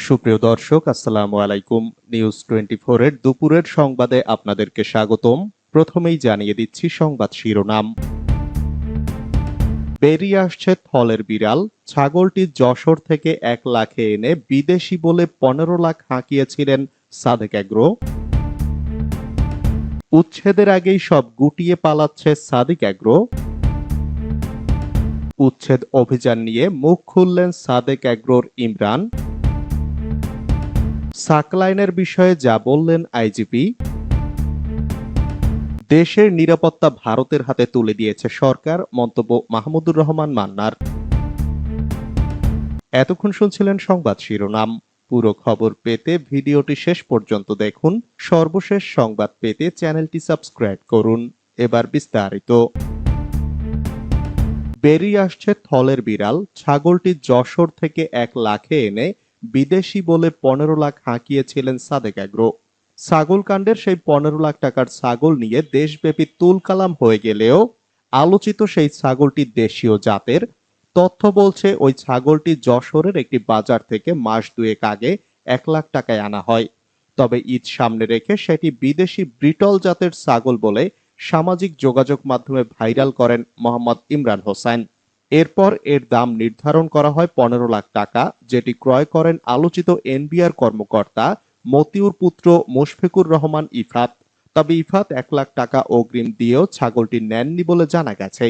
সুপ্রিয় দর্শক, আসসালামু আলাইকুম। নিউজ 24 এর দুপুরের সংবাদে আপনাদেরকে স্বাগতম। প্রথমেই জানিয়ে দিচ্ছি সংবাদ শিরোনাম। বেরিয়ে আসছে থলের বিড়াল। ছাগলটি যশোর থেকে 1 লাখে এনে বিদেশি বলে 15 লাখ হাঁকিয়েছিলেন সাদেক এগ্রো। উচ্ছেদের আগেই সব গুটিয়ে পালাচ্ছে সাদেক এগ্রো। উচ্ছেদ অভিযান নিয়ে মুখ খুললেন সাদেক এগ্রোর ইমরান। সাকলাইনের বিষয়ে যা বললেন আইজিপি। দেশের নিরাপত্তা ভারতের হাতে তুলে দিয়েছে সরকার, মন্তব্য মাহমুদুর রহমান মান্নার। এতক্ষণ শুনছিলেন সংবাদ শিরোনাম। পুরো খবর পেতে ভিডিওটি শেষ পর্যন্ত দেখুন। সর্বশেষ সংবাদ পেতে চ্যানেলটি সাবস্ক্রাইব করুন। এবার বিস্তারিত। বেরিয়ে আসছে থলের বিড়াল। ছাগলটি যশোর থেকে 1 লাখে এনে বিদেশি বলে 15 লাখ হাঁকিয়েছিলেন সাদেক এগ্রো। ছাগল কাণ্ডের সেই 15 লাখ টাকার ছাগল নিয়ে দেশব্যাপী তুলকালাম হয়ে গেলেও আলোচিত সেই ছাগলটি দেশীয় জাতের। তথ্য বলছে ওই ছাগলটি যশোরের একটি বাজার থেকে মাস দুয়েক আগে 1 লাখ টাকায় আনা হয়। তবে ঈদ সামনে রেখে সেটি বিদেশি ব্রিটল জাতের ছাগল বলে সামাজিক যোগাযোগ মাধ্যমে ভাইরাল করেন মোহাম্মদ ইমরান হোসেন। এরপর এর দাম নির্ধারণ করা হয় 15 লাখ টাকা, যেটি ক্রয় করেন আলোচিত এনবিআর কর্মকর্তা মতিউর পুত্র মুশফিকুর রহমান ইফাত। তবে ইফাত 1 লাখ টাকা অগ্রিম দিয়েও ছাগলটি নেননি বলে জানা গেছে।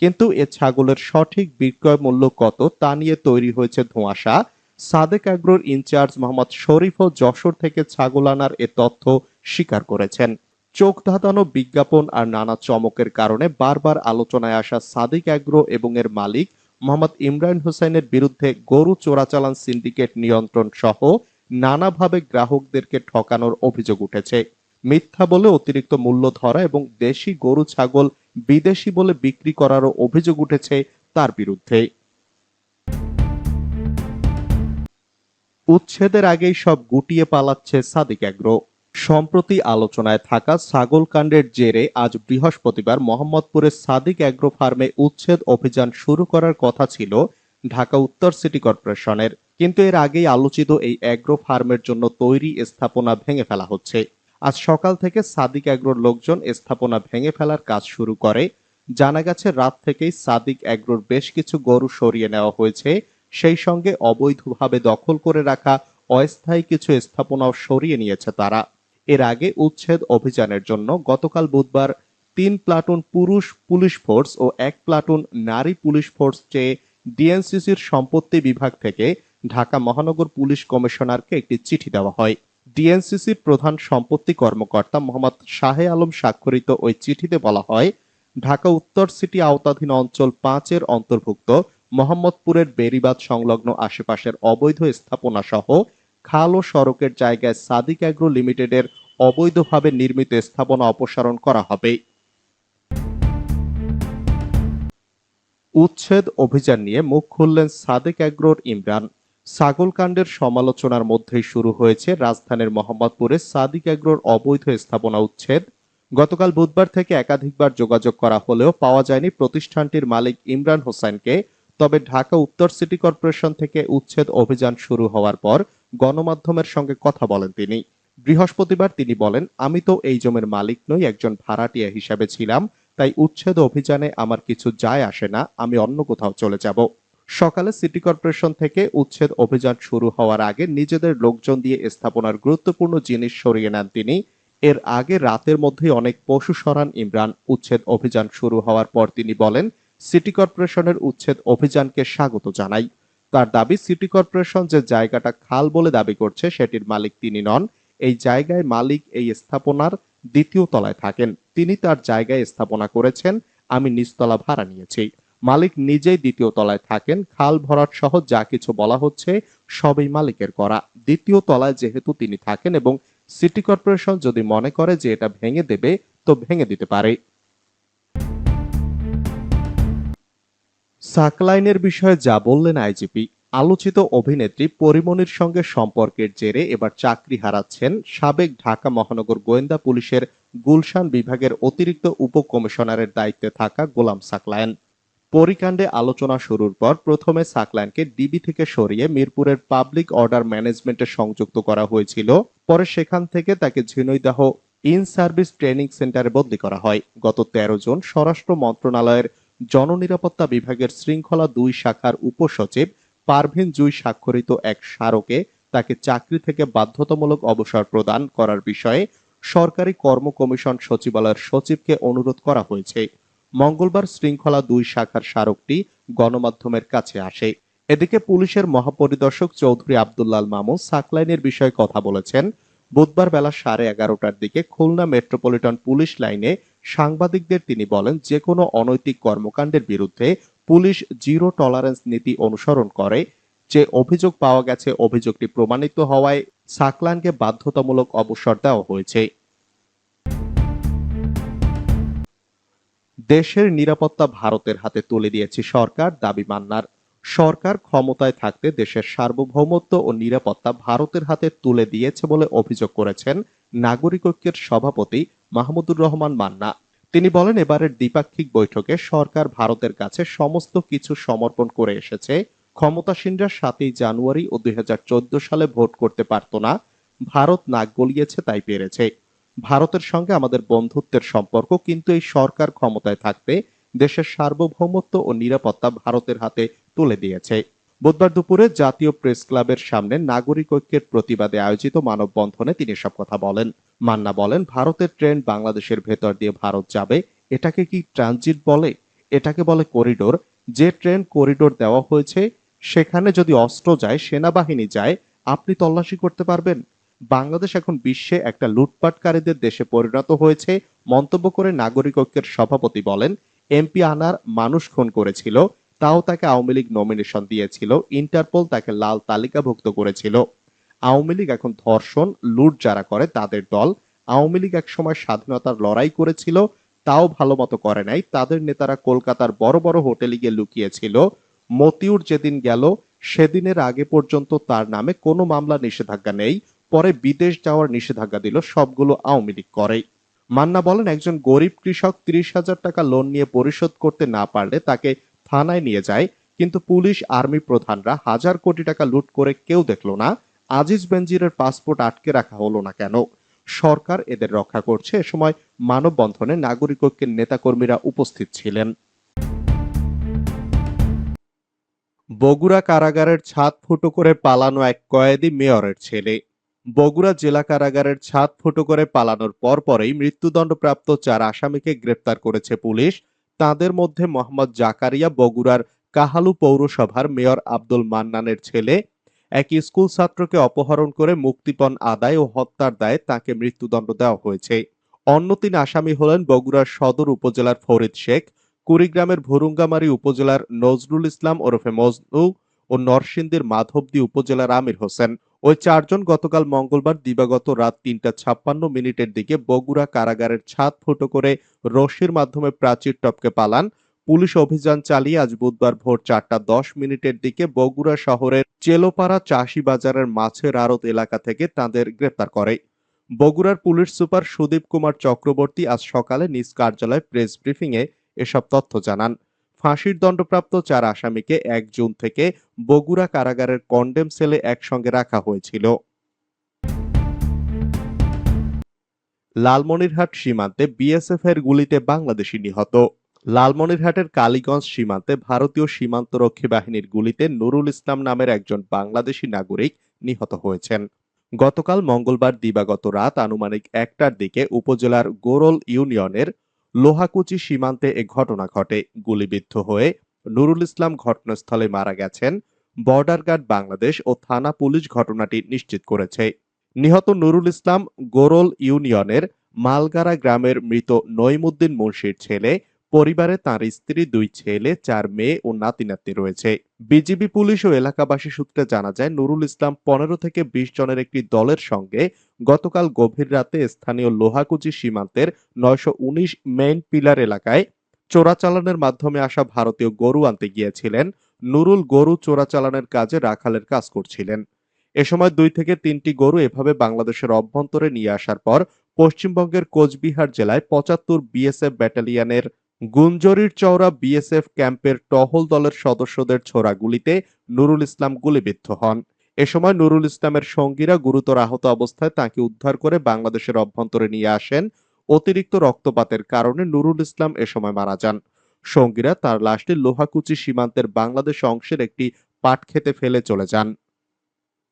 কিন্তু এ ছাগলের সঠিক বিক্রয় মূল্য কত তা নিয়ে তৈরি হয়েছে ধোঁয়াশা। সাদেক এগ্রোর ইনচার্জ মোহাম্মদ শরীফও যশোর থেকে ছাগল আনার এ তথ্য স্বীকার করেছেন। চোখ ধাঁধানো বিজ্ঞাপন আর নানা চমকের কারণে বারবার আলোচনায় আসা সাদেক এগ্রো এবং এর মালিক মোহাম্মদ ইমরান হোসেনের বিরুদ্ধে গরু চোরাচালান সিন্ডিকেট নিয়ন্ত্রণ সহ নানাভাবে গ্রাহকদেরকে ঠকানোর অভিযোগ উঠেছে। মিথ্যা বলে অতিরিক্ত মূল্য ধরা এবং দেশি গরু ছাগল বিদেশি বলে বিক্রি করারও অভিযোগ উঠেছে তার বিরুদ্ধে। উচ্ছেদের আগেই সব গুটিয়ে পালাচ্ছে সাদেক এগ্রো। সম্প্রতি আলোচনায় থাকা ছাগল কাণ্ডের জেরে আজ বৃহস্পতিবার মোহাম্মদপুরের সাদেক এগ্রো ফার্মে উচ্ছেদ অভিযান শুরু করার কথা ছিল ঢাকা উত্তর সিটি কর্পোরেশনের। কিন্তু এর আগেই আলোচিত এই এগ্রো ফার্মের জন্য তৈরি স্থাপনা ভেঙে ফেলা হচ্ছে। আজ সকাল থেকে সাদেক এগ্রোর লোকজন স্থাপনা ভেঙে ফেলার কাজ শুরু করে। জানা গেছে রাত থেকেই সাদেক এগ্রোর বেশ কিছু গরু সরিয়ে নেওয়া হয়েছে। সেই সঙ্গে অবৈধভাবে দখল করে রাখা অস্থায়ী কিছু স্থাপনাও সরিয়ে নিয়েছে তারা। এর আগে উচ্ছেদ অভিযানের জন্য গতকাল বুধবার 3 প্লাটুন পুরুষ পুলিশ ফোর্স ও 1 প্লাটুন নারী পুলিশ ফোর্স চেয়ে ডিএনসিসির সম্পত্তি বিভাগ থেকে ঢাকা মহানগর পুলিশ কমিশনারকে একটি চিঠি দেওয়া হয়। ডিএনসিসির প্রধান সম্পত্তি কর্মকর্তা মোহাম্মদ শাহে আলম স্বাক্ষরিত ওই চিঠিতে বলা হয়, ঢাকা উত্তর সিটি আওতাধীন অঞ্চল 5 এর অন্তর্ভুক্ত মোহাম্মদপুরের বেড়িবাঁধ সংলগ্ন আশেপাশের অবৈধ স্থাপনা সহ খাল ও সড়কের জায়গায় সাদেক এগ্রো লিমিটেডের অবৈধভাবে নির্মিত স্থাপনা অপসারণ করা হবে। উচ্ছেদ অভিযান নিয়ে মুখ খুললেন সাদেক এগ্রোর ইমরান। ছাগল কাণ্ডের সমালোচনার মধ্যেই শুরু হয়েছে রাজধানীর মোহাম্মদপুরে সাদেক এগ্রোর অবৈধ স্থাপনা উচ্ছেদ। গতকাল বুধবার থেকে একাধিকবার যোগাযোগ করা হলেও পাওয়া যায়নি প্রতিষ্ঠানটির মালিক ইমরান হোসেনকে। তবে ঢাকা উত্তর সিটি কর্পোরেশন থেকে উচ্ছেদ অভিযান শুরু হওয়ার পর গণমাধ্যমের সঙ্গে কথা বলেন তিনি। বৃহস্পতিবার তিনি বলেন, আমি তো এই জমির মালিক নই, একজন ভাড়াটিয়া হিসাবে ছিলাম, তাই উচ্ছেদ অভিযানে আমার কিছু যায় আসে না, আমি অন্য কোথাও চলে যাব। সকালে সিটি কর্পোরেশন থেকে উচ্ছেদ অভিযান শুরু হওয়ার আগে নিজেদের লোকজন দিয়ে স্থাপনার গুরুত্বপূর্ণ জিনিস সরিয়ে নেন তিনি। এর আগে রাতের মধ্যেই অনেক পশু সরান ইমরান। উচ্ছেদ অভিযান শুরু হওয়ার পর তিনি বলেন, সিটি কর্পোরেশনের উচ্ছেদ অভিযানকে স্বাগত জানাই। তার দাবি, সিটি কর্পোরেশন যে জায়গাটা খাল বলে দাবি করছে সেটির মালিক তিনি নন। এই জায়গায় মালিক এই স্থাপনার 2য় তলায় থাকেন। তিনি তার জায়গায় স্থাপনা করেছেন, আমি নিচতলা ভাড়া নিয়েছি। মালিক নিজেই 2য় তলায় থাকেন। খাল ভরাট সহ যা কিছু বলা হচ্ছে সবই মালিকের করা। 2য় তলায় যেহেতু তিনি থাকেন এবং সিটি কর্পোরেশন যদি মনে করে যে এটা ভেঙে দেবে তো ভেঙে দিতে পারে। সাকলাইনের বিষয়ে যা বললেন আইজিপি। আলোচিত অভিনেত্রী পরিমণির সঙ্গে সম্পর্কের জেরে এবার চাকরি হারাচ্ছেন সাবেক ঢাকা মহানগর গোয়েন্দা পুলিশের গুলশান বিভাগের অতিরিক্ত উপকমিশনারের দায়িত্বে থাকা গোলাম সাকলায়েন। পরিকাণ্ডে আলোচনা শুরুর পর প্রথমে সাকলাইনকে ডিবি থেকে সরিয়ে মিরপুরের পাবলিক অর্ডার ম্যানেজমেন্টে সংযুক্ত করা হয়েছিল। পরে সেখান থেকে তাকে ঝিনাইদহ ইন সার্ভিস ট্রেনিং সেন্টারে বদলি করা হয়। গত ১৩ জন স্বরাষ্ট্র মন্ত্রণালয়ের জননিরাপত্তা বিভাগের শৃঙ্খলা ২ শাখার উপসচিব পারভীন জুই স্বাক্ষরিত এক স্মারকে তাকে চাকরি থেকে বাধ্যতামূলক অবসর প্রদান করার বিষয়ে সরকারি কর্ম কমিশন সচিবালয়ের সচিবকে অনুরোধ করা হয়েছে। মঙ্গলবার শৃঙ্খলা ২ শাখার স্মারকটি গণমাধ্যমের কাছে আসে। এদিকে পুলিশের মহাপরিদর্শক চৌধুরী আব্দুল্লাল মামুন সাকলাইনের বিষয়ে কথা বলেছেন। বুধবার বেলা 11:30টার দিকে খুলনা মেট্রোপলিটন পুলিশ লাইনে সাংবাদিকদের তিনি বলেন, যে কোনো অনৈতিক কর্মকাণ্ডের বিরুদ্ধে পুলিশ জিরো টলারেন্স নীতি অনুসরণ করে। যে অভিযোগ পাওয়া গেছে, অভিযোগটি প্রমাণিত হওয়ায় সাকলাইনকে বাধ্যতামূলক অবসর দেওয়া হয়েছে। দেশের নিরাপত্তা ভারতের হাতে তুলে দিয়েছে সরকার, দাবি মান্নার। সরকার ক্ষমতায় থাকতে দেশের সার্বভৌমত্ব ও নিরাপত্তা ভারতের হাতে তুলে দিয়েছে বলে অভিযোগ করেছেন নাগরিক ঐক্যের সভাপতি মাহমুদুর রহমান মান্না। তিনি বলেন, এবারের দ্বিপাক্ষিক বৈঠকে সরকার ভারতের কাছে সমস্ত কিছু সমর্পণ করে এসেছে। ক্ষমতাসীনরা ৭ই জানুয়ারি ও ২০১৪ সালে ভোট করতে পারত না, ভারত নাক গলিয়েছে, তাই পেরেছে। ভারতের সঙ্গে আমাদের বন্ধুত্বের সম্পর্ক, কিন্তু এই সরকার ক্ষমতায় থাকতে দেশের সার্বভৌমত্ব ও নিরাপত্তা ভারতের হাতে তুলে দিয়েছে। বুধবার দুপুরে জাতীয় প্রেস ক্লাবের সামনে নাগরিক ঐক্যের প্রতিবাদে আয়োজিত মানববন্ধনে তিনি এসব কথা বলেন। মান্না বলেন, ভারতের ট্রেন বাংলাদেশের ভেতর দিয়ে ভারত যাবে, এটাকে কি ট্রানজিট বলে? এটাকে বলে করিডোর। যে ট্রেন করিডোর দেওয়া হয়েছে, সেখানে যদি অস্ত্র যায়, সেনাবাহিনী যায়, আপনি তল্লাশি করতে পারবেন? বাংলাদেশ এখন বিশ্বে একটা লুটপাটকারীদের দেশে পরিণত হয়েছে মন্তব্য করে নাগরিক ঐক্যের সভাপতি বলেন, এমপি আনার মানুষ খুন করেছিল, তাও তাকে আওয়ামী লীগ নমিনেশন দিয়েছিল, ইন্টারপোল তাকে লাল তালিকাভুক্ত করেছিল। আওয়ামী লীগ এখন ধর্ষণ, লুট যারা করে তাদের দল। আওয়ামী লীগ একসময় স্বাধীনতার লড়াই করেছিল, তাও ভালো মতো করে নাই। তাদের নেতারা কলকাতার বড় বড় হোটেলে গিয়ে লুকিয়েছিল। মতিউর যেদিন গেল, সেদিনের আগে পর্যন্ত তার নামে কোনো মামলা নিষেধাজ্ঞা নেই, পরে বিদেশ যাওয়ার নিষেধাজ্ঞা দিল, সবগুলো আওয়ামী লীগ করে। মান্না বলেন, একজন গরিব কৃষক ৩০,০০০ টাকা লোন নিয়ে পরিশোধ করতে না পারলে তাকে থানায় নিয়ে যায়, কিন্তু পুলিশ, আর্মি প্রধানরা হাজার কোটি টাকা লুট করে কেউ দেখলো না। আজিজ বেনজিরের পাসপোর্ট আটকে রাখা হলো না কেন? সরকার এদের রক্ষা করছে। এ সময় মানববন্ধনে নাগরিক ঐক্যের নেতাকর্মীরা উপস্থিত ছিলেন। বগুড়া কারাগারের ছাদ ফুটো করে পালানো এক কয়েদি মেয়রের ছেলে। বগুড়া জেলা কারাগারের ছাদ ফুটো করে পালানোর পরপরই মৃত্যুদণ্ডপ্রাপ্ত ৪ আসামিকে গ্রেপ্তার করেছে পুলিশ। তাদের মধ্যে মোহাম্মদ জাকারিয়া বগুড়ার কাহালু পৌরসভার মেয়র আব্দুল মান্নানের ছেলে। এক স্কুল ছাত্রকে অপহরণ করে মুক্তিপণ আদায় ও হত্যার দায়ে তাকে মৃত্যুদণ্ড দেওয়া হয়েছে। অন্য ৩ আসামি হলেন বগুড়ার সদর উপজেলার ফরিদ শেখ, কুড়িগ্রামের ভুরুঙ্গামারী উপজেলার নজরুল ইসলাম ওরফে মজনু ও নরসিংদীর মাধবদী উপজেলার আমির হোসেন। ওই ৪ জন গতকাল মঙ্গলবার দিবাগত রাত ৩:৫৬ দিকে বগুড়া কারাগারের ছাদ ফুটো করে রশির মাধ্যমে প্রাচীর টপকে পালান। পুলিশ অভিযান চালিয়ে আজ বুধবার ভোর ৪:১০ দিকে বগুড়া শহরের চেলোপাড়া চাষি বাজারের মাছের আড়ত এলাকা থেকে তাদের গ্রেপ্তার করে। বগুড়ার পুলিশ সুপার সুদীপ কুমার চক্রবর্তী আজ সকালে নিজ কার্যালয়ে প্রেস ব্রিফিংয়ে এসব তথ্য জানান। ফাঁসির দণ্ডপ্রাপ্ত ৪ আসামিকে ১ জুন থেকে বগুড়া কারাগারের কন্ডেম সেলে একসঙ্গে রাখা হয়েছিল। লালমনিরহাট সীমান্তে বিএসএফ এর গুলিতে বাংলাদেশি নিহত। লালমনিরহাটের কালীগঞ্জ সীমান্তে ভারতীয় সীমান্তরক্ষী বাহিনীর গুলিতে নুরুল ইসলাম নামের একজন বাংলাদেশি নাগরিক নিহত হয়েছেন। গতকাল মঙ্গলবার দিবাগত রাত আনুমানিক ১টার দিকে উপজেলার গোরল ইউনিয়নের লোহাকুচি সীমান্তে এ ঘটনা ঘটে। গুলিবিদ্ধ হয়ে নুরুল ইসলাম ঘটনাস্থলে মারা গেছেন। বর্ডার গার্ড বাংলাদেশ ও থানা পুলিশ ঘটনাটি নিশ্চিত করেছে। নিহত নুরুল ইসলাম গোরল ইউনিয়নের মালগারা গ্রামের মৃত নইমুদ্দিন মুন্সির ছেলে। পরিবারে তার স্ত্রী, ২ ছেলে, ৪ মেয়ে ও নাতি-নাতনি রয়েছে। বিজিবি পুলিশ ও এলাকাবাসী সূত্রে জানা যায়, নুরুল ইসলাম ১৫ থেকে ২০ জনের একটি দলের সঙ্গে গতকাল গভীর রাতে স্থানীয় লোহাকুচি সীমান্তের ৯১৯ মেইন পিলার এলাকায় চোরাচালানের মাধ্যমে আসা ভারতীয় গরু আনতে গিয়েছিলেন। নুরুল গরু চোরাচালানের কাজে রাখালের কাজ করছিলেন। এ সময় ২ থেকে ৩টি গরু এভাবে বাংলাদেশের অভ্যন্তরে নিয়ে আসার পর পশ্চিমবঙ্গের কোচবিহার জেলায় ৭৫ বিএসএফ ব্যাটালিয়নের গুঞ্জরির চওড়া বিএসএফ ক্যাম্পের টহল দলের সদস্যদের ছোড়া গুলিতে নুরুল ইসলাম গুলিবিদ্ধ হন। এ সময় নুরুল ইসলামের সঙ্গীরা গুরুতর আহত অবস্থায় তাকে উদ্ধার করে বাংলাদেশের অভ্যন্তরে নিয়ে আসেন। অতিরিক্ত রক্তপাতের কারণে নুরুল ইসলাম এ সময় মারা যান। সঙ্গীরা তার লাশটি লোহাকুচি সীমান্তের বাংলাদেশ অংশের একটি পাটক্ষেতে ফেলে চলে যান।